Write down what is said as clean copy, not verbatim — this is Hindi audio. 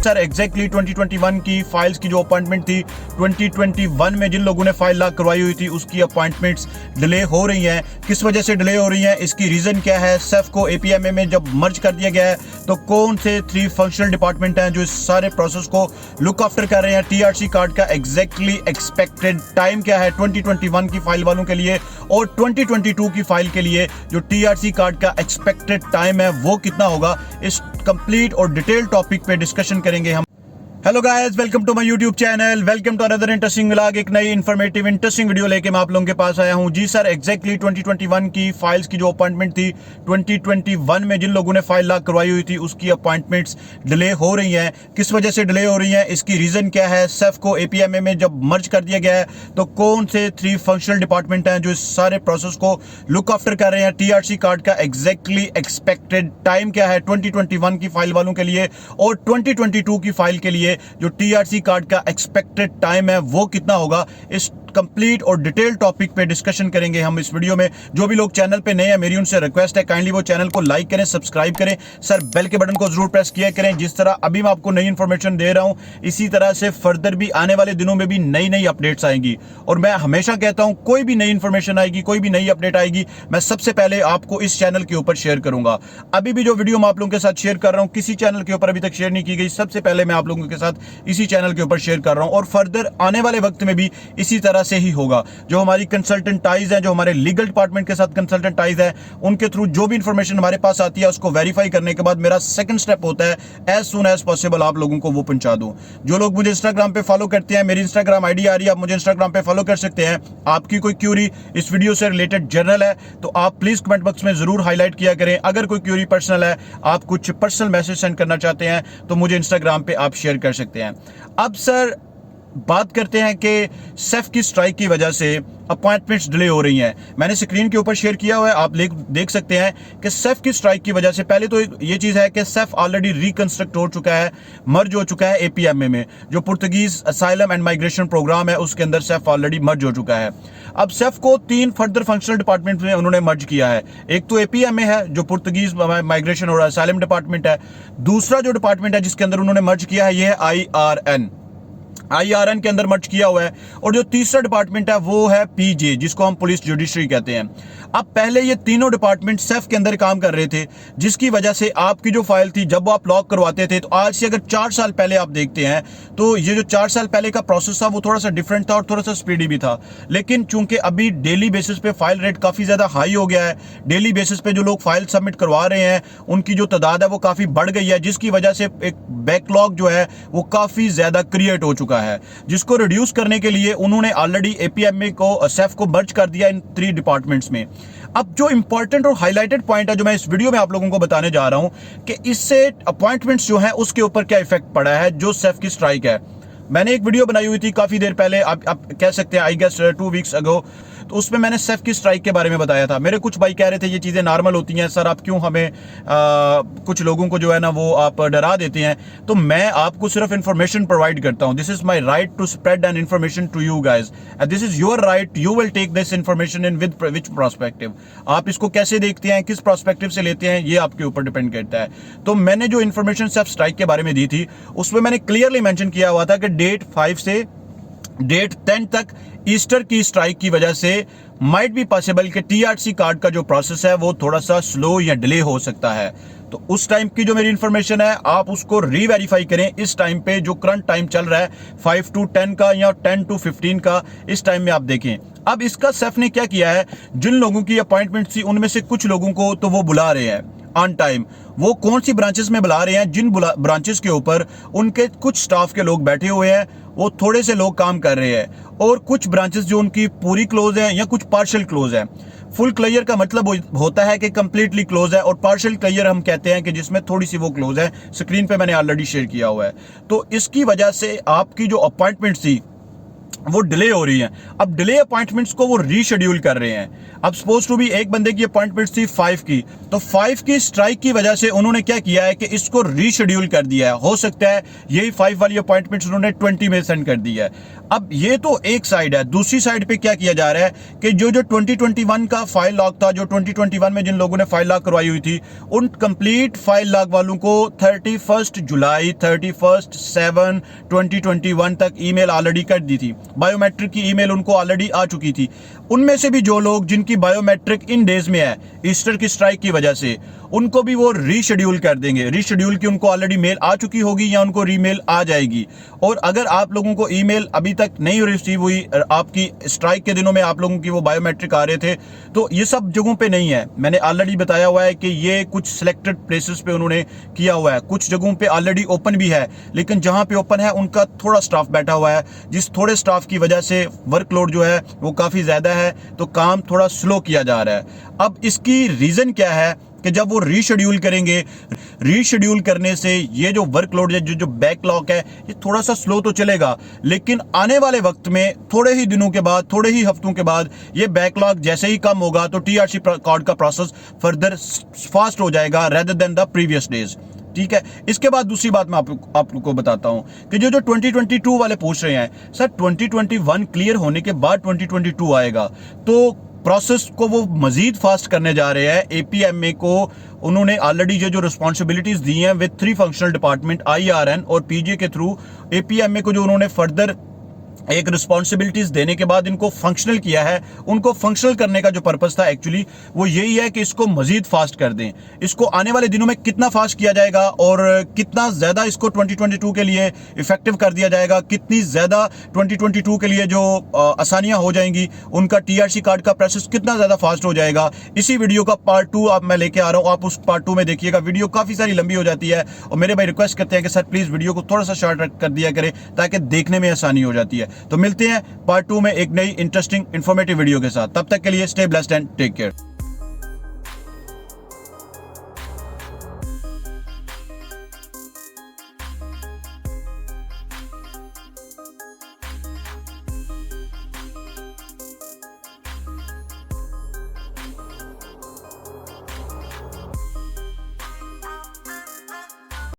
सर एग्जैक्टली 2021 की फाइल्स की जो अपॉइंटमेंट थी 2021 में जिन लोगों ने फाइल लॉक करवाई हुई थी उसकी अपॉइंटमेंट्स डिले हो रही हैं। किस वजह से डिले हो रही हैं, इसकी रीज़न क्या है? सेफ को एपीएमए में जब मर्ज कर दिया गया है तो कौन से 3 फंक्शनल डिपार्टमेंट हैं जो इस सारे प्रोसेस को लुक आफ्टर कर रहे हैं? टीआरसी कार्ड का एग्जैक्टली एक्सपेक्टेड टाइम क्या है 2021 की फाइल वालों के लिए, और 2022 की फाइल के लिए जो टीआरसी कार्ड का एक्सपेक्टेड टाइम है वो कितना होगा? इस कंप्लीट और डिटेल टॉपिक पे डिस्कशन करेंगे हम। Hello guys, welcome to my YouTube channel, welcome to another interesting vlog. एक नई इन्फॉर्मेटिव इंटरेस्टिंग वीडियो लेके मैं आप लोगों के पास आया हूं। जी सर, एग्जैक्टली 2021 की फाइल्स की जो अपॉइंटमेंट थी 2021 में जिन लोगों ने फाइल लॉक करवाई हुई थी उसकी अपॉइंटमेंट्स डिले हो रही हैं। किस वजह से डिले हो रही हैं, इसकी रीज़न क्या है? सेफ को एपीएमए में जब मर्ज कर दिया गया है तो कौन से 3 फंक्शनल डिपार्टमेंट हैं जो इस सारे प्रोसेस को लुक आफ्टर कर रहे हैं? टीआरसी कार्ड का एग्जैक्टली एक्सपेक्टेड टाइम क्या है 2021 की फाइल वालों के लिए, और 2022 की फाइल के लिए जो टीआरसी कार्ड का एक्सपेक्टेड टाइम है वो कितना होगा? इस कंप्लीट और डिटेल टॉपिक पे डिस्कशन करेंगे हम इस वीडियो में। जो भी लोग चैनल पे नए हैं, मेरी उनसे रिक्वेस्ट है काइंडली वो चैनल को लाइक करें, सब्सक्राइब करें, सर बेल के बटन को जरूर प्रेस किया करें। जिस तरह अभी मैं आपको नई इन्फॉर्मेशन दे रहा हूं इसी तरह से फर्दर भी आने वाले दिनों में भी नई नई अपडेट्स आएंगी। और मैं हमेशा कहता हूं कोई भी नई इन्फॉर्मेशन आएगी, कोई भी नई अपडेट आएगी, मैं सबसे पहले आपको इस चैनल के ऊपर शेयर करूंगा। अभी भी जो वीडियो मैं आप लोगों के साथ शेयर कर रहा हूं किसी चैनल के ऊपर अभी तक शेयर नहीं की गई, सबसे पहले मैं आप लोगों के साथ इसी चैनल के ऊपर शेयर कर रहा हूं, और फर्दर आने वाले वक्त में भी इसी तरह से ही होगा। जो हमारी कंसल्टेंट टाइज है, जो हमारे लीगल डिपार्टमेंट के साथ कंसल्टेंट टाइज है, उनके थ्रू जो भी इंफॉर्मेशन हमारे पास आती है उसको वेरीफाई करने के बाद मेरा सेकंड स्टेप होता है एज सून एज पॉसिबल आप लोगों को वो पहुंचा दूं। जो लोग मुझे इंस्टाग्राम पे फॉलो करते हैं, मेरी इंस्टाग्राम आईडी आ रही है, आप मुझे इंस्टाग्राम पे फॉलो कर सकते हैं। आपकी कोई क्यूरी इस वीडियो से रिलेटेड जनरल है तो आप प्लीज कमेंट बॉक्स में जरूर हाईलाइट किया करें। अगर कोई क्यूरी पर्सनल है, आप कुछ पर्सनल मैसेज सेंड करना चाहते हैं तो मुझे इंस्टाग्राम पे आप शेयर कर सकते हैं। अब सर बात करते हैं कि सेफ की स्ट्राइक की वजह से अपॉइंटमेंट्स डिले हो रही हैं। मैंने स्क्रीन के ऊपर शेयर किया हुआ है, आप देख सकते हैं कि सेफ की स्ट्राइक की वजह से पहले तो ये चीज़ है कि सेफ ऑलरेडी रिकंस्ट्रक्ट हो चुका है, मर्ज हो चुका है एपीएमए में। जो Portuguese asylum and migration program है उसके अंदर सेफ ऑलरेडी मर्ज हो चुका है। अब सेफ को 3 फर्दर फंक्शनल डिपार्टमेंट में उन्होंने मर्ज किया है। एक तो एपीएमए है जो पुर्तगीज माइग्रेशन और असाइलम डिपार्टमेंट है। दूसरा जो डिपार्टमेंट है जिसके अंदर उन्होंने मर्ज किया है ये है आईआरएन के अंदर मर्ज किया हुआ है। और जो तीसरा डिपार्टमेंट है वो है पीजे, जिसको हम पुलिस जुडिशरी कहते हैं। अब पहले ये तीनों डिपार्टमेंट सेफ के अंदर काम कर रहे थे, जिसकी वजह से आपकी जो फाइल थी जब वो आप लॉक करवाते थे तो आज से अगर 4 साल पहले आप देखते हैं तो ये जो 4 साल पहले का प्रोसेस था वो थोड़ा सा डिफरेंट था और थोड़ा सा स्पीडी भी था। लेकिन चूंकि अभी डेली बेसिस पे फाइल रेट काफी ज्यादा हाई हो गया है, डेली बेसिस पे जो लोग फाइल सबमिट करवा रहे हैं उनकी जो तादाद है वो काफी बढ़ गई है, जिसकी वजह से एक बैकलॉग जो है वो काफी ज्यादा क्रिएट हो चुका है, जिसको रिड्यूस करने के लिए उन्होंने ऑलरेडी एपीएमए को सेफ को मर्ज कर दिया इन 3 डिपार्टमेंट्स में। अब जो इंपॉर्टेंट और हाईलाइटेड पॉइंट है जो मैं इस वीडियो में आप लोगों को बताने जा रहा हूं कि इससे अपॉइंटमेंट्स जो हैं उसके ऊपर क्या इफेक्ट पड़ा है जो सेफ की स्ट्राइक है। मैंने एक वीडियो बनाई हुई थी काफी देर पहले, आप कह सकते हैं आई गेस 2 वीक्स अगो, तो उसमें मैंने सेफ की स्ट्राइक के बारे में बताया था। मेरे कुछ भाई कह रहे थे ये चीज़ें नॉर्मल होती हैं सर, आप क्यों हमें कुछ लोगों को जो है ना वो आप डरा देते हैं। तो मैं आपको सिर्फ इन्फॉर्मेशन प्रोवाइड करता हूं। This is my right to spread an information to you guys and this is your right, you will take this information in with which prospective. आप इसको कैसे देखते हैं, किस प्रोस्पेक्टिव से लेते हैं, ये आपके ऊपर डिपेंड करता है। तो मैंने जो इन्फॉर्मेशन सेफ स्ट्राइक के बारे में दी थी उसमें मैंने क्लियरली मेंशन किया हुआ था कि डेट 5 से डेट 10 तक ईस्टर की स्ट्राइक की वजह से माइट बी पॉसिबल कि टीआरसी कार्ड का जो प्रोसेस है वो थोड़ा सा स्लो या डिले हो सकता है। तो उस टाइम की जो मेरी इंफॉर्मेशन है आप उसको रीवेरीफाई करें। इस टाइम पे जो करंट टाइम चल रहा है 5 to 10 का या 10 to 15 का, इस टाइम में आप देखें। अब इसका सेफ ने क्या किया है, जिन लोगों की अपॉइंटमेंट थी उनमें से कुछ लोगों को तो वो बुला रहे हैं ऑन टाइम। वो कौन सी ब्रांचेस में बुला रहे हैं, जिन ब्रांचेस के ऊपर उनके कुछ स्टाफ के लोग बैठे हुए हैं, वो थोड़े से लोग काम कर रहे हैं, और कुछ ब्रांचेस जो उनकी पूरी क्लोज है या कुछ पार्शियल क्लोज है। फुल क्लियर का मतलब होता है कि कंप्लीटली क्लोज है, और पार्शियल क्लियर हम कहते हैं कि जिसमें थोड़ी सी वो क्लोज है। स्क्रीन पे मैंने ऑलरेडी शेयर किया हुआ है। तो इसकी वजह से आपकी जो अपॉइंटमेंट थी वो डिले हो रही हैं। अब डिले अपॉइंटमेंट्स को वो रीशेड्यूल कर रहे हैं। अब सपोज टू भी एक बंदे की अपॉइंटमेंट थी 5 की, तो 5 की स्ट्राइक की वजह से उन्होंने क्या किया है कि इसको रीशेड्यूल कर दिया है। हो सकता है यही 5 वाली अपॉइंटमेंट्स उन्होंने 20 में सेंड कर दी है। अब ये तो एक साइड है। दूसरी साइड पे क्या किया जा रहा है कि जो 2021 का फाइल लॉग था, जो 2021 में जिन लोगों ने फाइल लॉग करवाई हुई थी, उन कंप्लीट फाइल लॉग वालों को 31 जुलाई 31/7/2021 तक ईमेल ऑलरेडी कर दी थी। बायोमेट्रिक की ईमेल उनको ऑलरेडी आ चुकी थी। उनमें से भी जो लोग जिनकी बायोमेट्रिक इन डेज में है ईस्टर की स्ट्राइक की वजह से, उनको भी वो रीशेड्यूल कर देंगे। रीशेड्यूल की उनको ऑलरेडी मेल आ चुकी होगी या उनको रीमेल आ जाएगी। और अगर आप लोगों को ईमेल अभी तक नहीं रिसीव हुई, आपकी स्ट्राइक के दिनों में आप लोगों की वो बायोमेट्रिक आ रहे थे, तो ये सब जगहों पे नहीं है। मैंने ऑलरेडी बताया हुआ है कि ये कुछ सिलेक्टेड प्लेसेस पे उन्होंने किया हुआ है। कुछ जगहों पे ऑलरेडी ओपन भी है, लेकिन जहां पे ओपन है उनका थोड़ा स्टाफ बैठा हुआ है। जिस थोड़े स्टाफ की वजह से वर्कलोड जो है वो काफी ज्यादा है, तो काम थोड़ा स्लो किया जा रहा है। अब इसकी रीजन क्या है कि जब वो रीशेड्यूल करेंगे, रीशेड्यूल करने से ये जो वर्कलोड है, जो बैकलॉग है, ये थोड़ा सा स्लो तो चलेगा, लेकिन आने वाले वक्त में थोड़े ही दिनों के बाद, थोड़े ही हफ्तों के बाद ये बैकलॉग जैसे ही कम होगा तो टीआरसी कार्ड का प्रोसेस फर्दर फास्ट हो जाएगा rather than the previous days. ठीक है। इसके बाद दूसरी बात मैं आप लोग को बताता हूं कि जो 2022 वाले पूछ रहे हैं, सर 2021 क्लियर होने के बाद 2022 आएगा, तो प्रोसेस को वो मजीद फास्ट करने जा रहे हैं। एपीएमए को उन्होंने ऑलरेडी जो रिस्पॉन्सिबिलिटीज दी हैं विद 3 फंक्शनल डिपार्टमेंट आईआरएन और पीजे के थ्रू, एपीएमए को जो उन्होंने फर्दर एक रिस्पॉन्सिबिलिटीज देने के बाद इनको फंक्शनल किया है, उनको फंक्शनल करने का जो पर्पस था एक्चुअली वो यही है कि इसको मजीद फास्ट कर दें। इसको आने वाले दिनों में कितना फास्ट किया जाएगा और कितना ज्यादा इसको 2022 के लिए इफेक्टिव कर दिया जाएगा, कितनी ज्यादा 2022 के लिए जो आसानियां हो जाएंगी, उनका टीआरसी कार्ड का प्रोसेस कितना ज्यादा फास्ट हो जाएगा, इसी वीडियो का पार्ट 2 अब मैं लेके आ रहा हूं। आप उस पार्ट 2 में देखिएगा। वीडियो काफी सारी लंबी हो जाती है और मेरे भाई रिक्वेस्ट करते हैं कि सर प्लीज वीडियो को थोड़ा सा शॉर्ट कर दिया करें ताकि देखने में आसानी हो जाती है। तो मिलते हैं पार्ट 2 में एक नई इंटरेस्टिंग इंफॉर्मेटिव वीडियो के साथ। तब तक के लिए stay blessed and take care.